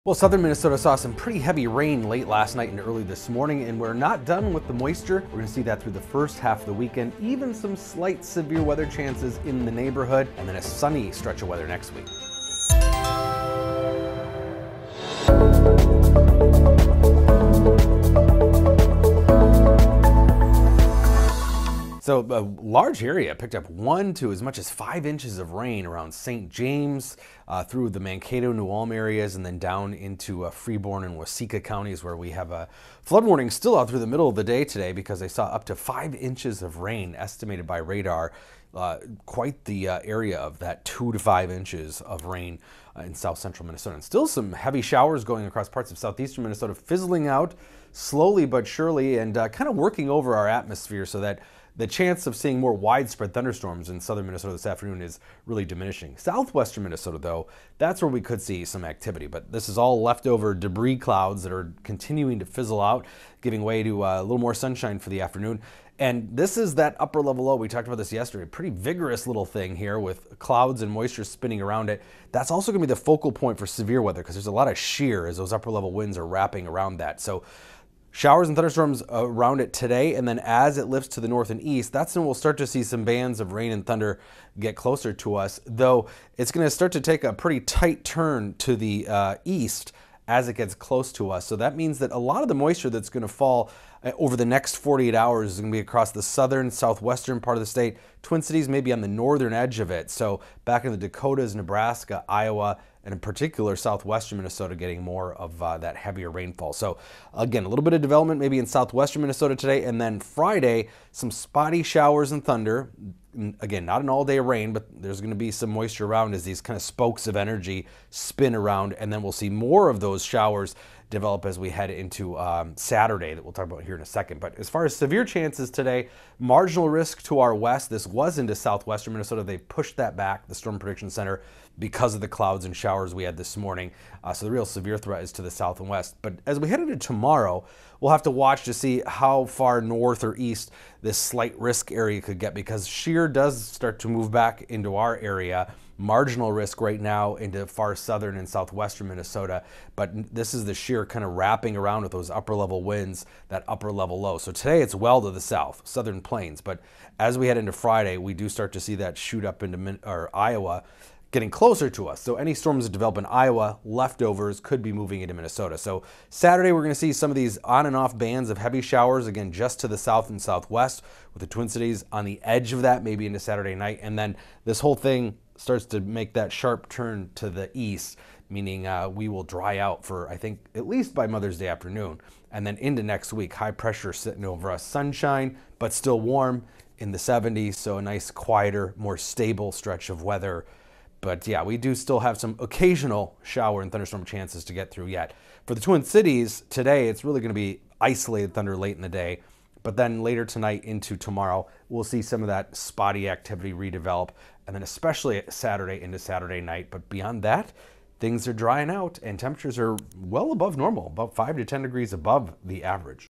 Well, southern Minnesota saw some pretty heavy rain late last night and early this morning, and we're not done with the moisture. We're going to see that through the first half of the weekend, even some slight severe weather chances in the neighborhood, and then a sunny stretch of weather next week. So a large area picked up 1 to as much as 5 inches of rain around St. James, through the Mankato, New Ulm areas, and then down into Freeborn and Waseca counties, where we have a flood warning still out through the middle of the day today because they saw up to 5 inches of rain estimated by radar. Quite the area of that 2 to 5 inches of rain in south central Minnesota. And still some heavy showers going across parts of southeastern Minnesota, fizzling out slowly but surely, and kind of working over our atmosphere so that the chance of seeing more widespread thunderstorms in southern Minnesota this afternoon is really diminishing. Southwestern Minnesota, though, that's where we could see some activity. But this is all leftover debris clouds that are continuing to fizzle out, giving way to a little more sunshine for the afternoon. And this is that upper level low. We talked about this yesterday. Pretty vigorous little thing here with clouds and moisture spinning around it. That's also going to be the focal point for severe weather because there's a lot of shear as those upper level winds are wrapping around that. So showers and thunderstorms around it today, and then as it lifts to the north and east, that's when we'll start to see some bands of rain and thunder get closer to us, though it's going to start to take a pretty tight turn to the east as it gets close to us. So that means that a lot of the moisture that's going to fall over the next 48 hours is going to be across the southern, southwestern part of the state. Twin Cities may be on the northern edge of it. So back in the Dakotas, Nebraska, Iowa, and in particular southwestern Minnesota getting more of that heavier rainfall. So again, a little bit of development maybe in southwestern Minnesota today, and then Friday, some spotty showers and thunder. Again, not an all-day rain, but there's going to be some moisture around as these kind of spokes of energy spin around, and then we'll see more of those showers develop as we head into Saturday that we'll talk about here in a second. But as far as severe chances today, marginal risk to our west. This was into southwestern Minnesota. They pushed that back, the Storm Prediction Center, because of the clouds and showers we had this morning. So the real severe threat is to the south and west. But as we head into tomorrow, we'll have to watch to see how far north or east this slight risk area could get, because shear does start to move back into our area. Marginal risk right now into far southern and southwestern Minnesota, but this is the shear kind of wrapping around with those upper level winds, that upper level low. So today it's well to the south, southern plains, but as we head into Friday, we do start to see that shoot up into Iowa, getting closer to us. So any storms that develop in Iowa, leftovers could be moving into Minnesota. So Saturday, we're going to see some of these on and off bands of heavy showers, again, just to the south and southwest, with the Twin Cities on the edge of that, maybe into Saturday night. And then this whole thing starts to make that sharp turn to the east, meaning we will dry out for, I think, at least by Mother's Day afternoon. And then into next week, high pressure sitting over us, sunshine, but still warm in the 70s. So a nice, quieter, more stable stretch of weather. But yeah, we do still have some occasional shower and thunderstorm chances to get through yet. For the Twin Cities, today it's really going to be isolated thunder late in the day. But then later tonight into tomorrow, we'll see some of that spotty activity redevelop. And then especially Saturday into Saturday night. But beyond that, things are drying out and temperatures are well above normal, about 5 to 10 degrees above the average.